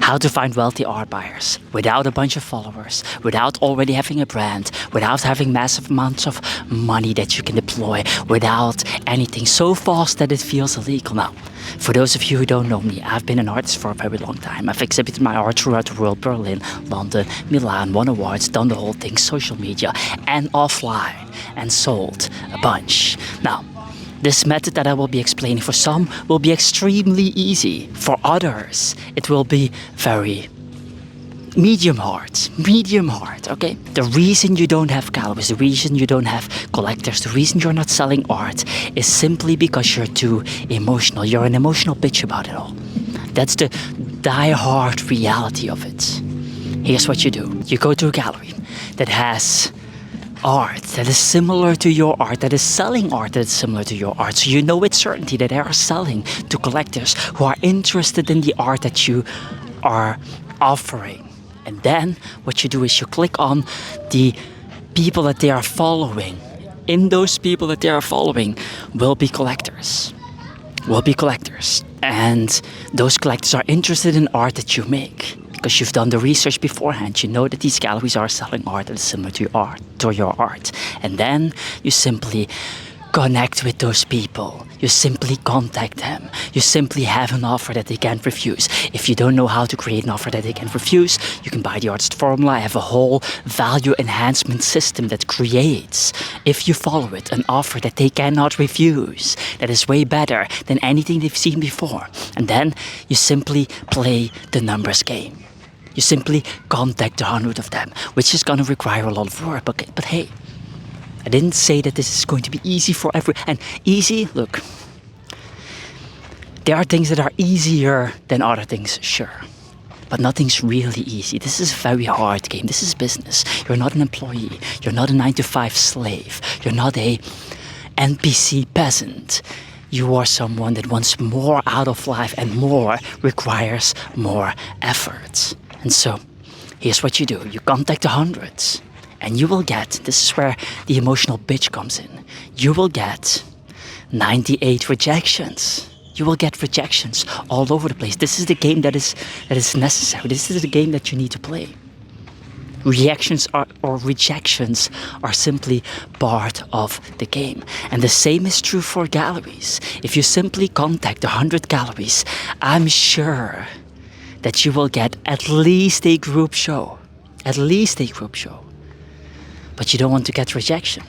how to find wealthy art buyers without a bunch of followers, without already having a brand, without having massive amounts of money that you can deploy, without anything so fast that it feels illegal. Now, for those of you who don't know me, I've been an artist for a very long time. I've exhibited my art throughout the world, Berlin, London, Milan, won awards, done the whole thing, social media and offline, and sold a bunch. Now, this method that I will be explaining for some will be extremely easy. For others, it will be very medium hard, okay? The reason you don't have galleries, the reason you don't have collectors, the reason you're not selling art is simply because you're too emotional. You're an emotional bitch about it all. That's the die-hard reality of it. Here's what you do. You go to a gallery that has art that is similar to your art, that is selling art that is similar to your art. So you know with certainty that they are selling to collectors who are interested in the art that you are offering. And then what you do is you click on the people that they are following. In those people that they are following will be collectors. And those collectors are interested in art that you make. Because you've done the research beforehand, you know that these galleries are selling art that is similar to your art. And then you simply connect with those people. You simply contact them. You simply have an offer that they can't refuse. If you don't know how to create an offer that they can refuse, you can buy the artist formula. I have a whole value enhancement system that creates, if you follow it, an offer that they cannot refuse, that is way better than anything they've seen before. And then you simply play the numbers game. You simply contact 100 of them, which is going to require a lot of work. But hey, I didn't say that this is going to be easy for everyone. And easy, look, there are things that are easier than other things, sure. But nothing's really easy. This is a very hard game. This is business. You're not an employee. You're not a 9-to-5 slave. You're not a NPC peasant. You are someone that wants more out of life, and more requires more effort. And so, here's what you do. You contact 100, and you will get, this is where the emotional bitch comes in, you will get 98 rejections. You will get rejections all over the place. This is the game that is necessary. This is the game that you need to play. Rejections are simply part of the game. And the same is true for galleries. If you simply contact 100 galleries, I'm sure that you will get at least a group show. At least a group show. But you don't want to get rejection.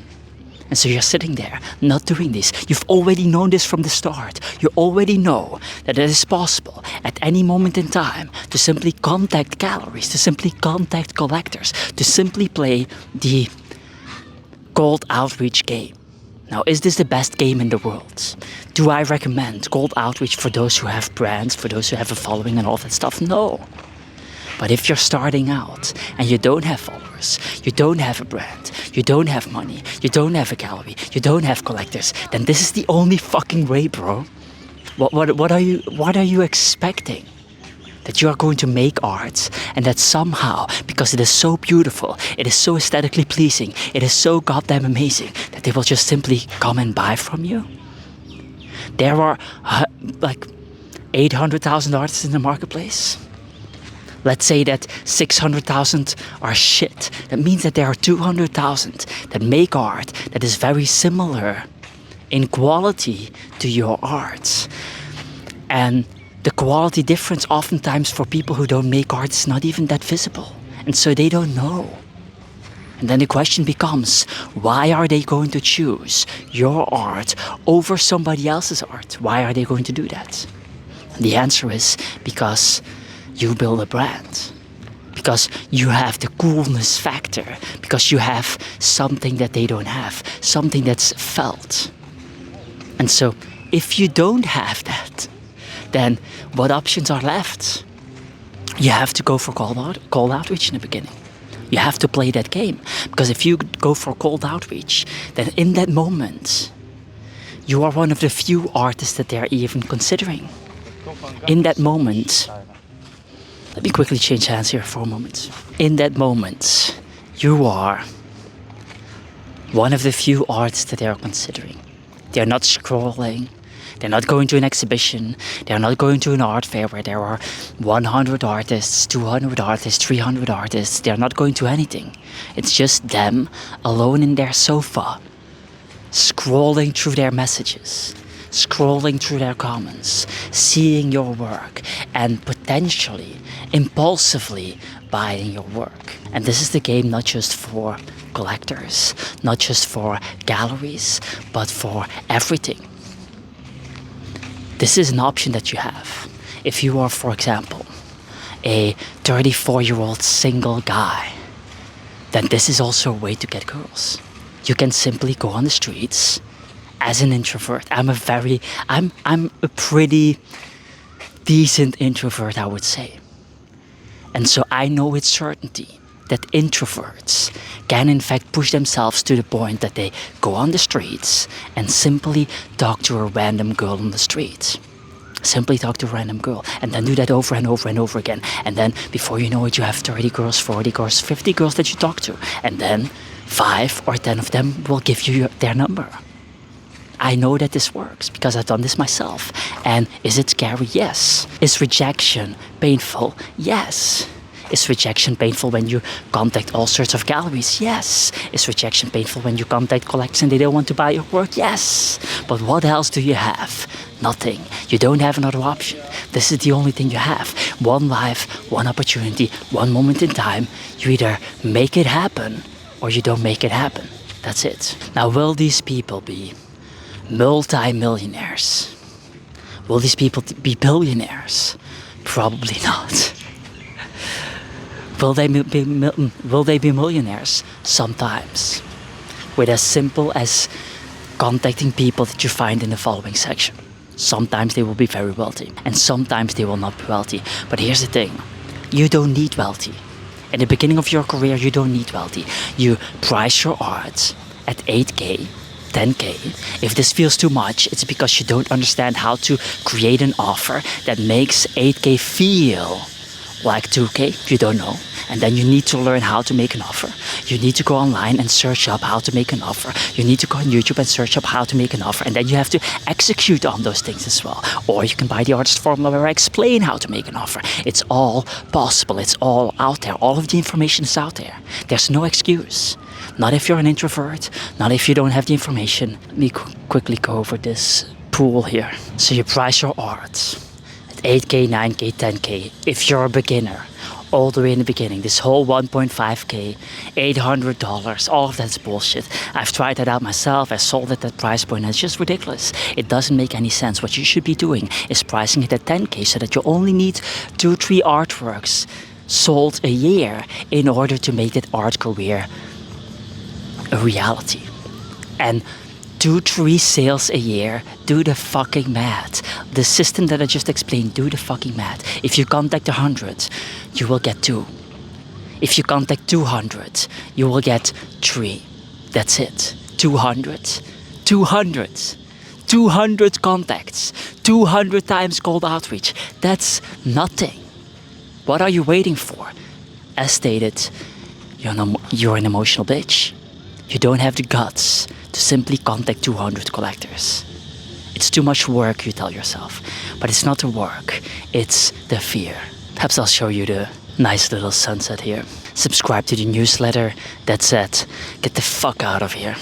And so you're sitting there, not doing this. You've already known this from the start. You already know that it is possible at any moment in time to simply contact galleries, to simply contact collectors, to simply play the cold outreach game. Now, is this the best game in the world? Do I recommend cold outreach for those who have brands, for those who have a following and all that stuff? No. But if you're starting out and you don't have followers, you don't have a brand, you don't have money, you don't have a gallery, you don't have collectors, then this is the only fucking way, bro. What are you expecting? That you are going to make art and that somehow, because it is so beautiful, it is so aesthetically pleasing, it is so goddamn amazing, that they will just simply come and buy from you? There are like 800,000 artists in the marketplace. Let's say that 600,000 are shit. That means that there are 200,000 that make art that is very similar in quality to your art. And the quality difference oftentimes for people who don't make art is not even that visible. And so they don't know. And then the question becomes, why are they going to choose your art over somebody else's art? Why are they going to do that? And the answer is because you build a brand. Because you have the coolness factor. Because you have something that they don't have. Something that's felt. And so, if you don't have that, then what options are left? You have to go for cold outreach in the beginning. You have to play that game. Because if you go for cold outreach, then in that moment, you are one of the few artists that they're even considering. In that moment, let me quickly change hands here for a moment. In that moment, you are one of the few artists that they are considering. They are not scrolling. They're not going to an exhibition. They're not going to an art fair where there are 100 artists, 200 artists, 300 artists. They're not going to anything. It's just them alone in their sofa, scrolling through their messages, scrolling through their comments, seeing your work, and potentially, impulsively buying your work. And this is the game not just for collectors, not just for galleries, but for everything. This is an option that you have. If you are, for example, a 34-year-old single guy, then this is also a way to get girls. You can simply go on the streets as an introvert. I'm a pretty decent introvert, I would say. And so I know with certainty that introverts can in fact push themselves to the point that they go on the streets and simply talk to a random girl on the street. Simply talk to a random girl and then do that over and over and over again. And then before you know it, you have 30 girls, 40 girls, 50 girls that you talk to. And then 5 or 10 of them will give you their number. I know that this works because I've done this myself. And is it scary? Yes. Is rejection painful? Yes. Is rejection painful when you contact all sorts of galleries? Yes. Is rejection painful when you contact collectors and they don't want to buy your work? Yes. But what else do you have? Nothing. You don't have another option. This is the only thing you have. One life, one opportunity, one moment in time. You either make it happen or you don't make it happen. That's it. Now, will these people be multi-millionaires? Will these people be billionaires? Probably not. Will they be millionaires? Sometimes. With as simple as contacting people that you find in the following section. Sometimes they will be very wealthy, and sometimes they will not be wealthy. But here's the thing, you don't need wealthy. In the beginning of your career, you don't need wealthy. You price your art at 8K, 10K. If this feels too much, it's because you don't understand how to create an offer that makes 8K feel like 2K. You don't know. And then you need to learn how to make an offer. You need to go online and search up how to make an offer. You need to go on YouTube and search up how to make an offer. And then you have to execute on those things as well. Or you can buy the artist formula where I explain how to make an offer. It's all possible. It's all out there. All of the information is out there. There's no excuse. Not if you're an introvert. Not if you don't have the information. Let me quickly go over this pool here. So you price your art at 8K, 9K, 10K. If you're a beginner, all the way in the beginning, this whole 1.5K, $800, all of that's bullshit. I've tried that out myself. I sold it at price point and it's just ridiculous. It doesn't make any sense. What you should be doing is pricing it at 10K so that you only need 2-3 artworks sold a year in order to make that art career a reality. And 2-3 sales a year, do the fucking math. The system that I just explained, do the fucking math. If you contact 100, you will get 2. If you contact 200, you will get 3. That's it. 200 contacts, 200 times cold outreach. That's nothing. What are you waiting for? As stated, you're an emotional bitch. You don't have the guts to simply contact 200 collectors. It's too much work, you tell yourself. But it's not the work, it's the fear. Perhaps I'll show you the nice little sunset here. Subscribe to the newsletter. That's it. Get the fuck out of here.